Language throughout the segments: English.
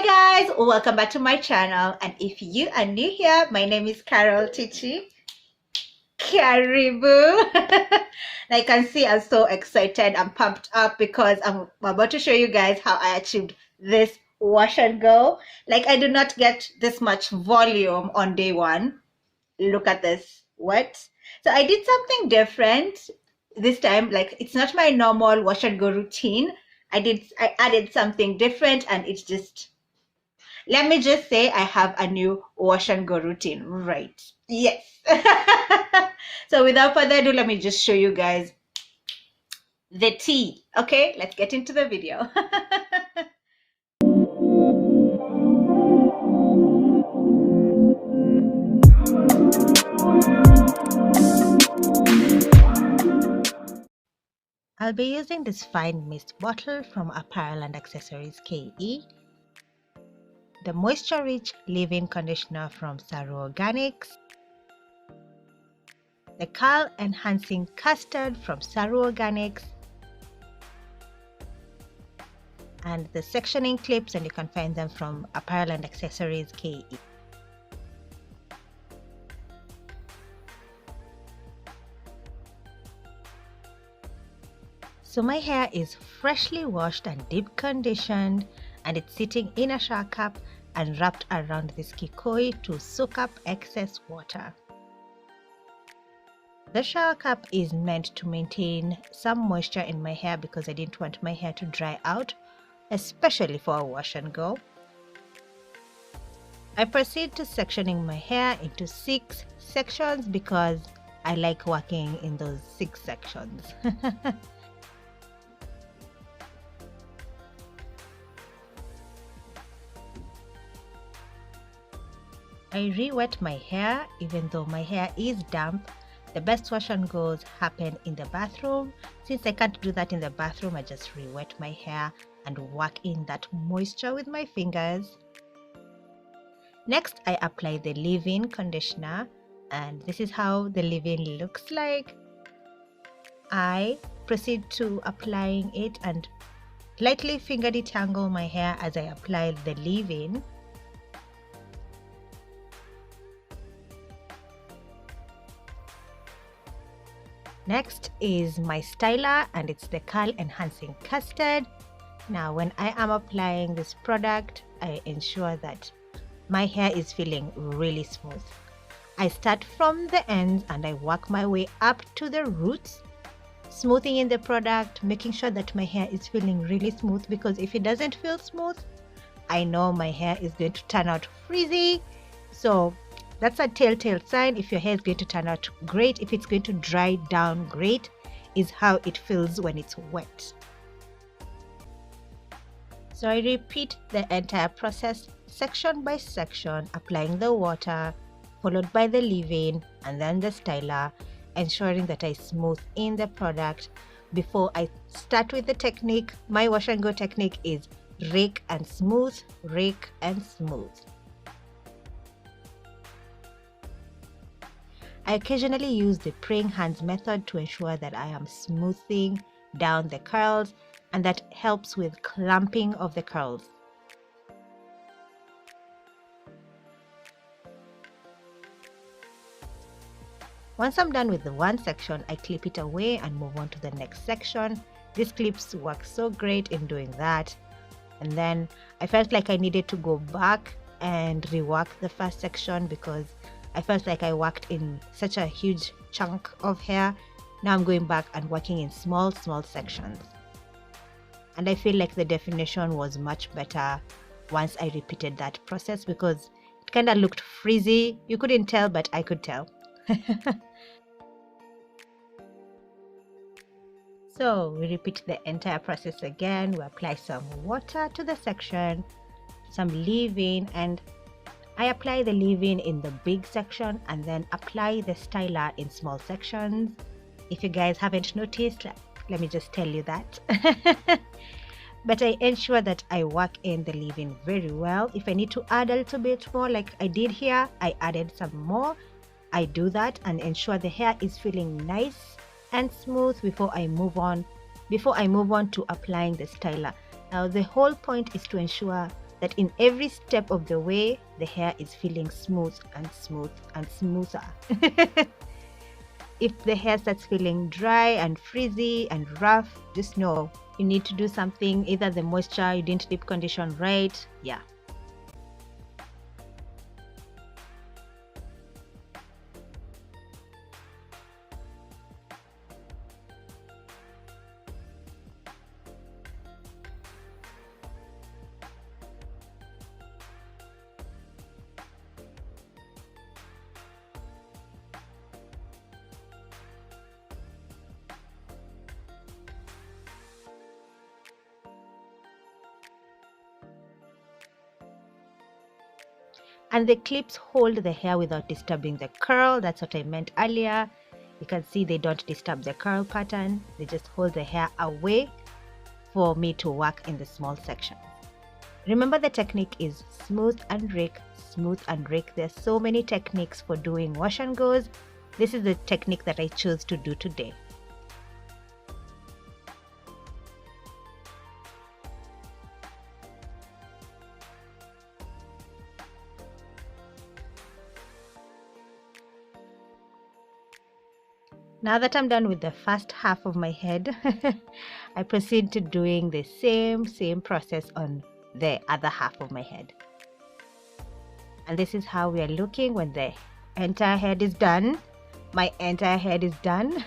Hi guys, welcome back to my channel, and if you are new here, my name is Tichie. Karibu. Now you can see I'm so excited and pumped up because I'm about to show you guys how I achieved this wash and go. Like, I do not get this much volume on day one. Look at this. What? So I did something different this time. Like, it's not my normal wash and go routine. I added something different, and it's just, let me just say, I have a new wash and go routine, right? Yes. So without further ado, let me just show you guys the tea. Okay, let's get into the video. I'll be using this fine mist bottle from Apparel and Accessories Ke, the moisture-rich leave-in conditioner from Saru Organics, the curl enhancing custard from Saru Organics, and the sectioning clips, and you can find them from Apparel and Accessories Ke. So my hair is freshly washed and deep conditioned, and it's sitting in a shower cap and wrapped around this kikoi to soak up excess water. The shower cap is meant to maintain some moisture in my hair because I didn't want my hair to dry out, especially for a wash and go. I proceed to sectioning my hair into 6 sections because I like working in those 6 sections. I re-wet my hair even though my hair is damp. The best wash and goes happen in the bathroom. Since I can't do that in the bathroom, I just re-wet my hair and work in that moisture with my fingers. Next, I apply the leave-in conditioner, and this is how the leave-in looks like. I proceed to applying it and lightly finger detangle my hair as I apply the leave-in. Next is my styler, and it's the curl enhancing custard. Now when I am applying this product, I ensure that my hair is feeling really smooth. I start from the ends and I work my way up to the roots, smoothing in the product, making sure that my hair is feeling really smooth, because if it doesn't feel smooth, I know my hair is going to turn out frizzy. So that's a telltale sign. If your hair is going to turn out great, if it's going to dry down great, is how it feels when it's wet. So I repeat the entire process section by section, applying the water, followed by the leave-in and then the styler, ensuring that I smooth in the product. Before I start with the technique, my wash and go technique is rake and smooth, rake and smooth. I occasionally use the praying hands method to ensure that I am smoothing down the curls, and that helps with clumping of the curls. Once I'm done with the one section, I clip it away and move on to the next section. These clips work so great in doing that. And then I felt like I needed to go back and rework the first section because I felt like I worked in such a huge chunk of hair. Now I'm going back and working in small sections. And I feel like the definition was much better once I repeated that process, because it kind of looked frizzy. You couldn't tell, but I could tell. So we repeat the entire process again. We apply some water to the section, some leave-in, and I apply the leave-in in the big section and then apply the styler in small sections. If you guys haven't noticed, let me just tell you that. But I ensure that I work in the leave-in very well. If I need to add a little bit more like I did here, I added some more. I do that and ensure the hair is feeling nice and smooth before I move on to applying the styler. Now the whole point is to ensure that in every step of the way, the hair is feeling smooth and smooth and smoother. If the hair starts feeling dry and frizzy and rough, just know you need to do something. Either the moisture, you didn't deep condition right. Yeah. And the clips hold the hair without disturbing the curl. That's what I meant earlier. You can see they don't disturb the curl pattern. They just hold the hair away for me to work in the small section. Remember, the technique is smooth and rake, smooth and rake. There's so many techniques for doing wash and goes. This is the technique that I chose to do today. Now that I'm done with the first half of my head, I proceed to doing the same process on the other half of my head. And this is how we are looking when the entire head is done. My entire head is done.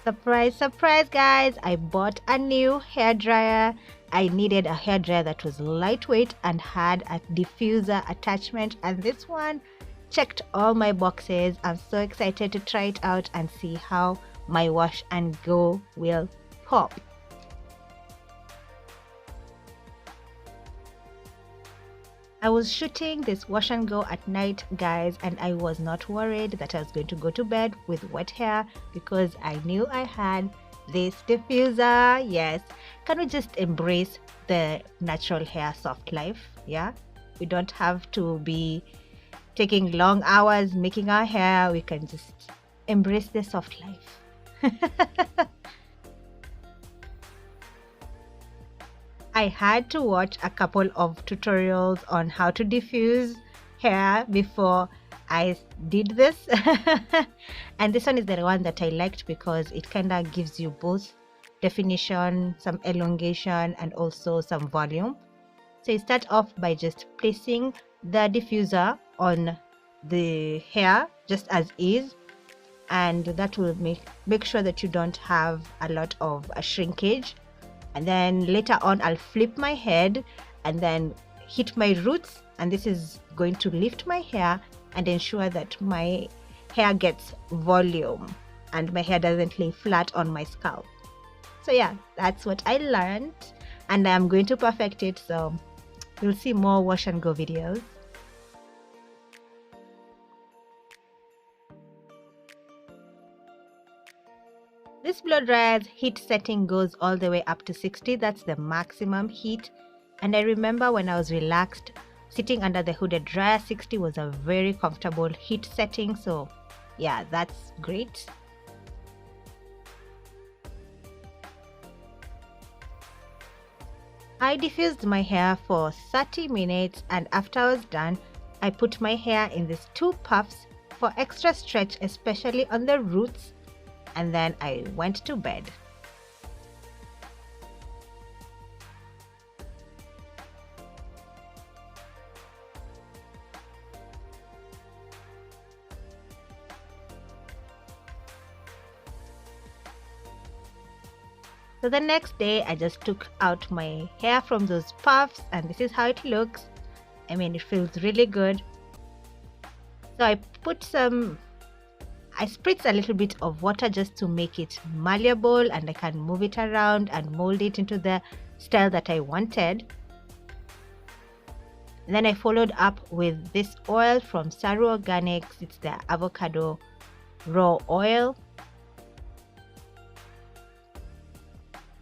Surprise, surprise, guys! I bought a new hair dryer. I needed a hair dryer that was lightweight and had a diffuser attachment, and this one checked all my boxes. I'm so excited to try it out and see how my wash and go will pop. I was shooting this wash and go at night, guys, and I was not worried that I was going to go to bed with wet hair because I knew I had this diffuser. Yes, can we just embrace the natural hair soft life? Yeah, we don't have to be taking long hours making our hair. We can just embrace the soft life. I had to watch a couple of tutorials on how to diffuse hair before I did this. And this one is the one that I liked because it kind of gives you both definition, some elongation, and also some volume. So you start off by just placing the diffuser on the hair just as is, and that will make sure that you don't have a lot of shrinkage. And then later on I'll flip my head and then hit my roots, and this is going to lift my hair and ensure that my hair gets volume and my hair doesn't lay flat on my scalp. So yeah, that's what I learned, and I'm going to perfect it, so you'll see more wash and go videos. This blow dryer's heat setting goes all the way up to 60. That's the maximum heat. And I remember when I was relaxed sitting under the hooded dryer, 60 was a very comfortable heat setting. So yeah, that's great. I diffused my hair for 30 minutes, and after I was done, I put my hair in these 2 puffs for extra stretch, especially on the roots, and then I went to bed. So the next day I just took out my hair from those puffs, and this is how it looks. I mean, it feels really good. So I spritz a little bit of water just to make it malleable, and I can move it around and mold it into the style that I wanted. And then I followed up with this oil from Saru Organics. It's the avocado raw oil.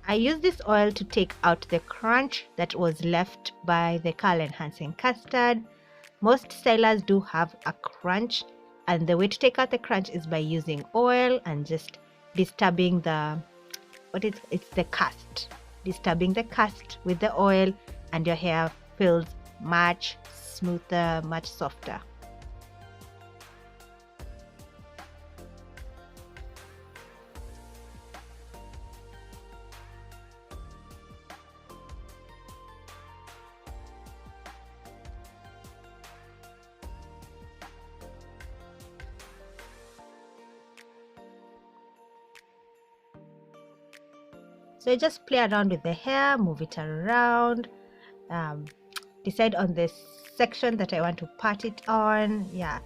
I use this oil to take out the crunch that was left by the curl enhancing custard. Most stylers do have a crunch, and the way to take out the crunch is by using oil and just disturbing the it's the cast. Disturbing the cast with the oil, and your hair feels much smoother, much softer. So I just play around with the hair, move it around, decide on this section that I want to part it on, yeah,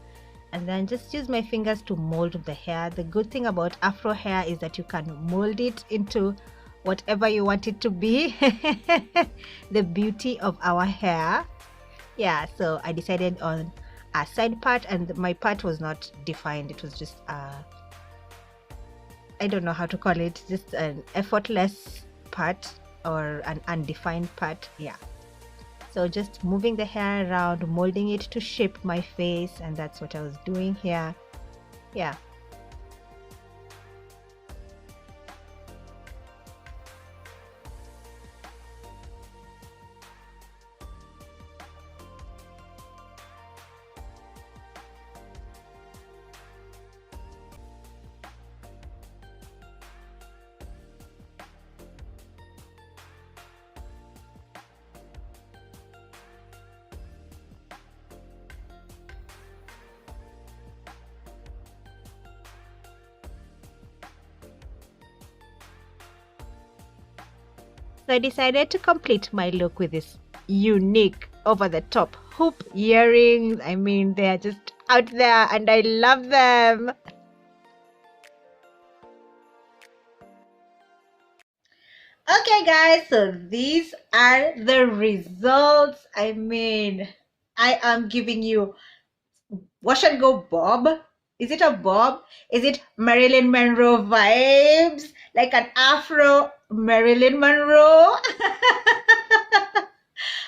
and then just use my fingers to mold the hair. The good thing about Afro hair is that you can mold it into whatever you want it to be. The beauty of our hair. Yeah, so I decided on a side part, and my part was not defined. It was just I don't know how to call it, just an effortless part or an undefined part. Yeah, so just moving the hair around, molding it to shape my face, and that's what I was doing here. Yeah. So I decided to complete my look with this unique over-the-top hoop earrings. I mean, they are just out there and I love them. Okay guys, so these are the results. I mean, I am giving you wash and go bob. Is it a bob? Is it Marilyn Monroe vibes? Like an Afro Marilyn Monroe?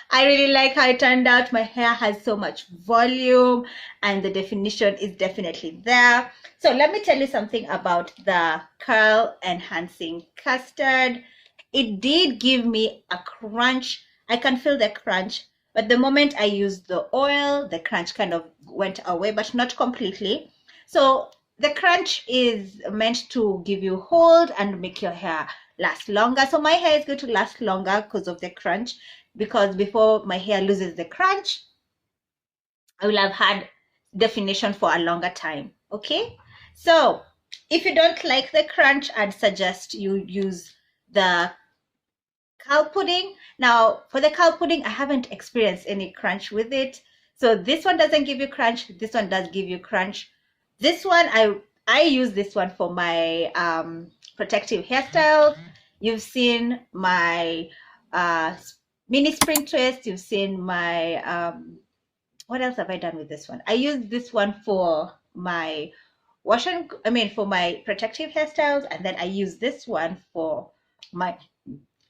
I really like how it turned out. My hair has so much volume and the definition is definitely there. So let me tell you something about the curl enhancing custard. It did give me a crunch. I can feel the crunch, but the moment I used the oil, the crunch kind of went away, but not completely. So the crunch is meant to give you hold and make your hair last longer. So my hair is going to last longer because of the crunch, because before my hair loses the crunch, I will have had definition for a longer time. Okay, so if you don't like the crunch, I'd suggest you use the cow pudding. Now for the cow pudding, I haven't experienced any crunch with it. So this one doesn't give you crunch. This one does give you crunch. This one, I use this one for my protective hairstyle. You've seen my mini spring twist. You've seen my what else have I done with this one? I use this one for my for my protective hairstyles, and then I use this one for my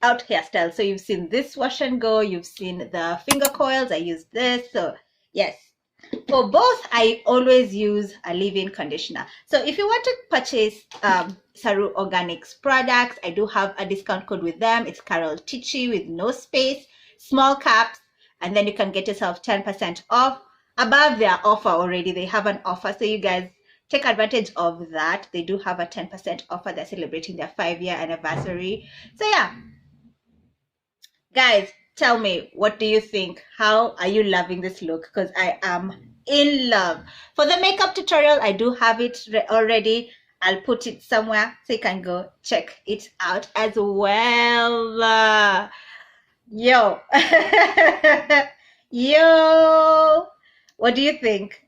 out hairstyle. So you've seen this wash and go, you've seen the finger coils, I use this. So yes, for both I always use a leave-in conditioner. So if you want to purchase Saru Organics products, I do have a discount code with them. It's Carol Tichie with no space, small caps, and then you can get yourself 10% off. Above their offer already, they have an offer, so you guys take advantage of that. They do have a 10% offer. They're celebrating their 5-year anniversary. So yeah, guys, tell me, what do you think? How are you loving this look? Because I am in love. For the makeup tutorial, I do have it already. I'll put it somewhere so you can go check it out as well. Yo. Yo. What do you think?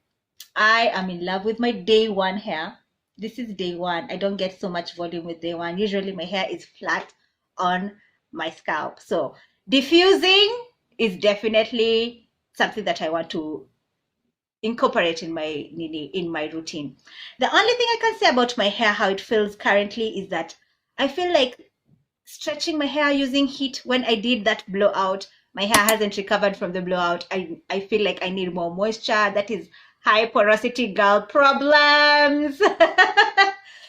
I am in love with my day one hair. This is day one. I don't get so much volume with day one. Usually my hair is flat on my scalp. So diffusing is definitely something that I want to incorporate in my routine. The only thing I can say about my hair, how it feels currently, is that I feel like stretching my hair using heat. When I did that blowout, my hair hasn't recovered from the blowout. I feel like I need more moisture. That is high porosity girl problems.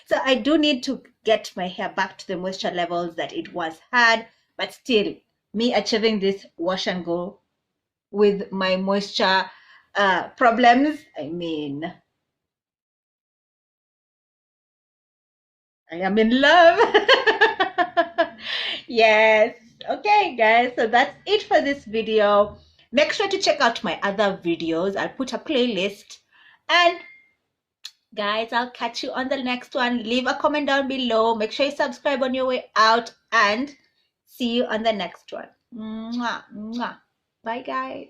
So I do need to get my hair back to the moisture levels that it once had, but still, me achieving this wash and go with my moisture problems, I mean, I am in love. Yes. Okay, guys. So that's it for this video. Make sure to check out my other videos. I'll put a playlist. And guys, I'll catch you on the next one. Leave a comment down below. Make sure you subscribe on your way out. And see you on the next one. Mwah, mwah. Bye, guys.